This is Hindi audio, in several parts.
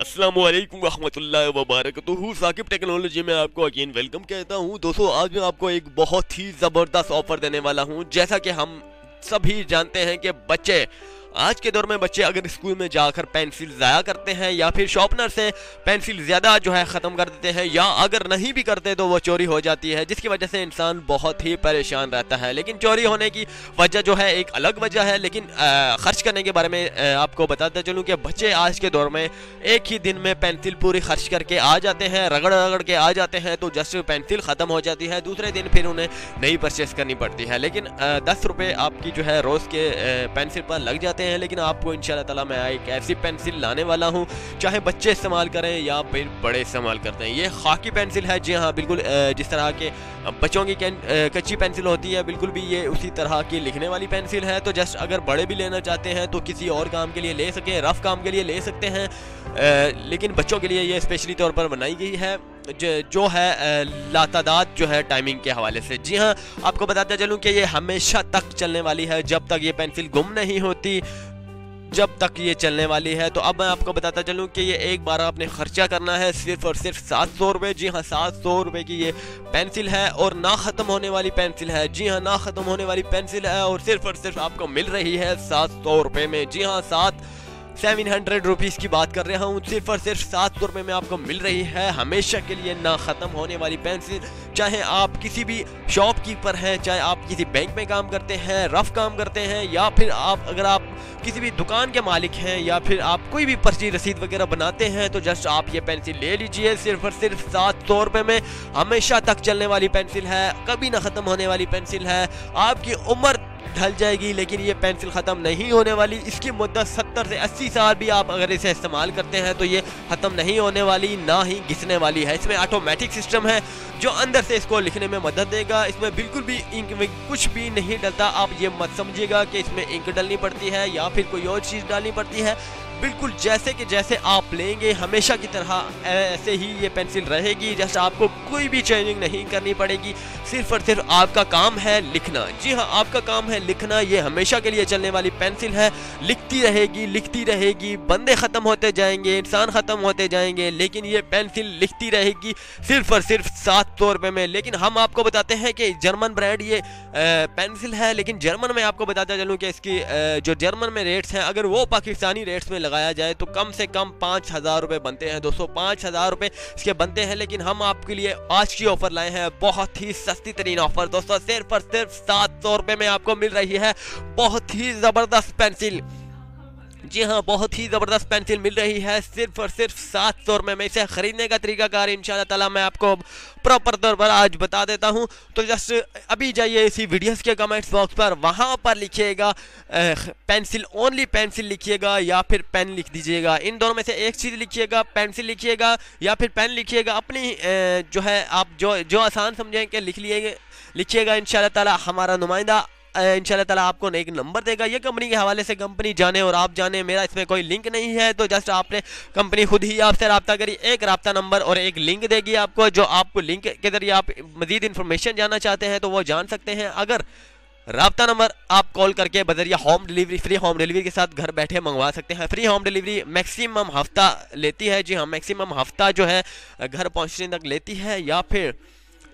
अस्सलामुअलैकुम रहमतुल्लाहि व बरकातुहू। साकिब टेक्नोलॉजी में आपको अगेन वेलकम कहता हूँ। दोस्तों, आज मैं आपको एक बहुत ही ज़बरदस्त ऑफर देने वाला हूँ। जैसा कि हम सभी जानते हैं कि बच्चे आज के दौर में अगर स्कूल में जाकर पेंसिल ज़ाया करते हैं या फिर शॉर्पनर से पेंसिल ज़्यादा ख़त्म कर देते हैं, या अगर नहीं भी करते तो वो चोरी हो जाती है, जिसकी वजह से इंसान बहुत ही परेशान रहता है। लेकिन चोरी होने की वजह एक अलग वजह है। लेकिन खर्च करने के बारे में आपको बताता चलूँ कि बच्चे आज के दौर में एक ही दिन में पेंसिल पूरी खर्च करके आ जाते हैं, रगड़ रगड़ के आ जाते हैं, तो जस्ट पेंसिल ख़त्म हो जाती है, दूसरे दिन फिर उन्हें नई परचेस करनी पड़ती है। लेकिन 10 रुपये आपकी रोज़ के पेंसिल पर लग जाते हैं। लेकिन आपको इंशाल्लाह ताला मैं एक ऐसी पेंसिल लाने वाला हूं, चाहे बच्चे इस्तेमाल करें या फिर बड़े इस्तेमाल करते हैं। ये खाकी पेंसिल है। जी हाँ, बिल्कुल जिस तरह के बच्चों की कच्ची पेंसिल होती है, बिल्कुल भी ये उसी तरह की लिखने वाली पेंसिल है। तो जस्ट अगर बड़े भी लेना चाहते हैं तो किसी और काम के लिए ले सके, रफ काम के लिए ले सकते हैं, लेकिन बच्चों के लिए ये स्पेशली तौर पर बनाई गई है, जो है लातादाद टाइमिंग के हवाले से। जी हाँ, आपको बताता चलूँ कि ये हमेशा तक चलने वाली है, जब तक ये पेंसिल गुम नहीं होती, जब तक ये चलने वाली है। तो अब मैं आपको बताता चलूँ कि ये एक बार आपने खर्चा करना है सिर्फ और सिर्फ 700 रुपये। जी हाँ, 700 रुपये की ये पेंसिल है और ना ख़त्म होने वाली पेंसिल है। जी हाँ, ना ख़त्म होने वाली पेंसिल है और सिर्फ आपको मिल रही है 700 रुपये में। जी हाँ, 700 रुपीज़ की बात कर रहा हूँ। सिर्फ और सिर्फ 700 रुपये में आपको मिल रही है हमेशा के लिए ना ख़त्म होने वाली पेंसिल। चाहे आप किसी भी शॉपकीपर हैं, चाहे आप किसी बैंक में काम करते हैं, रफ काम करते हैं, या फिर अगर आप किसी भी दुकान के मालिक हैं, या फिर आप कोई भी पर्ची रसीद वगैरह बनाते हैं, तो जस्ट आप ये पेंसिल ले लीजिए। सिर्फ और सिर्फ 700 रुपये में हमेशा तक चलने वाली पेंसिल है, कभी ना ख़त्म होने वाली पेंसिल है। आपकी उम्र ढल जाएगी लेकिन ये पेंसिल ख़त्म नहीं होने वाली। इसकी मुद्दत 70 से 80 साल भी आप अगर इसे इस्तेमाल करते हैं तो ये ख़त्म नहीं होने वाली, ना ही घिसने वाली है। इसमें ऑटोमेटिक सिस्टम है जो अंदर से इसको लिखने में मदद देगा। इसमें बिल्कुल भी इंक में कुछ भी नहीं डलता। आप ये मत समझिएगा कि इसमें इंक डालनी पड़ती है या फिर कोई और चीज़ डालनी पड़ती है। बिल्कुल जैसे आप लेंगे हमेशा की तरह ऐसे ही ये पेंसिल रहेगी। जैसे आपको कोई भी चेंजिंग नहीं करनी पड़ेगी, सिर्फ और सिर्फ आपका काम है लिखना। जी हाँ, आपका काम है लिखना। ये हमेशा के लिए चलने वाली पेंसिल है, लिखती रहेगी। बंदे ख़त्म होते जाएंगे, इंसान ख़त्म होते जाएंगे, लेकिन ये पेंसिल लिखती रहेगी सिर्फ और सिर्फ 700 रुपये में। लेकिन हम आपको बताते हैं कि जर्मन ब्रांड ये पेंसिल है, लेकिन जर्मन में आपको बताता चलूँ कि इसकी जो जर्मन में रेट्स हैं, अगर वो पाकिस्तानी रेट्स में लगाया जाए तो कम से कम 5000 रुपये बनते हैं। दोस्तों, 5000 रुपये इसके बनते हैं। लेकिन हम आपके लिए आज की ऑफर लाए हैं, बहुत ही सस्ती तरीन ऑफर। दोस्तों, सिर्फ और सिर्फ 700 रुपये में आपको मिल रही है बहुत ही ज़बरदस्त पेंसिल। जी हाँ, बहुत ही ज़बरदस्त पेंसिल मिल रही है सिर्फ और सिर्फ 700 रुपये में। इसे ख़रीदने का तरीकाकार इंशाल्लाह ताला मैं आपको प्रॉपर तौर पर आज बता देता हूँ। तो जस्ट अभी जाइए इसी वीडियोस के कमेंट्स बॉक्स पर, वहाँ पर लिखिएगा पेंसिल, ओनली पेंसिल लिखिएगा या फिर पेन लिख दीजिएगा। इन दोनों में से एक चीज़ लिखिएगा, पेंसिल लिखिएगा या फिर पेन लिखिएगा। अपनी आप जो आसान समझें कि लिखिएगा। इंशाल्लाह ताला हमारा नुमाइंदा इंशाल्लाह ताला आपको एक नंबर देगा। ये कंपनी के हवाले से कंपनी जाने और आप जाने, मेरा इसमें कोई लिंक नहीं है। तो जस्ट आपने कंपनी खुद ही आपसे रब्ता करी, एक रब्ता नंबर और एक लिंक देगी आपको, जो आपको लिंक के जरिए आप मज़ीद इन्फॉर्मेशन जानना चाहते हैं तो वो जान सकते हैं। अगर रब्ता नंबर आप कॉल करके बजरिया home delivery, free home delivery के साथ घर बैठे मंगवा सकते हैं। फ्री होम डिलीवरी मैक्सिमम हफ्ता लेती है। जी हाँ, मैक्सिमम हफ्ता घर पहुँचने तक लेती है,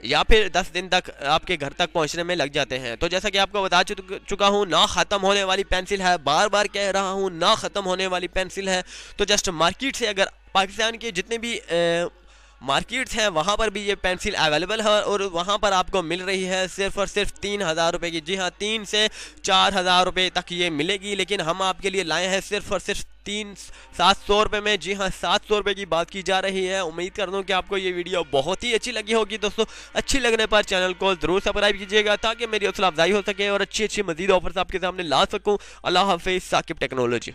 या फिर 10 दिन तक आपके घर तक पहुंचने में लग जाते हैं। तो जैसा कि आपको बता चुका हूं, ना ख़त्म होने वाली पेंसिल है, बार बार कह रहा हूं, ना ख़त्म होने वाली पेंसिल है। तो जस्ट मार्केट से, अगर पाकिस्तान के जितने भी मार्केट्स हैं वहाँ पर भी ये पेंसिल अवेलेबल है और वहाँ पर आपको मिल रही है सिर्फ और सिर्फ 3000 रुपये की। जी हाँ, 3 से 4000 रुपये तक ये मिलेगी। लेकिन हम आपके लिए लाए हैं सिर्फ और सिर्फ 700 रुपये में। जी हाँ, 700 रुपये की बात की जा रही है। उम्मीद कर दूँ कि आपको ये वीडियो बहुत ही अच्छी लगी होगी। दोस्तों, अच्छी लगने पर चैनल को ज़रूर सब्सक्राइब कीजिएगा ताकि मेरी हौसला अफजाई हो सके और अच्छी मज़ीद ऑफर्स आपके सामने ला सकूँ। अल्लाह हाफिज़। साकिब टेक्नोलॉजी।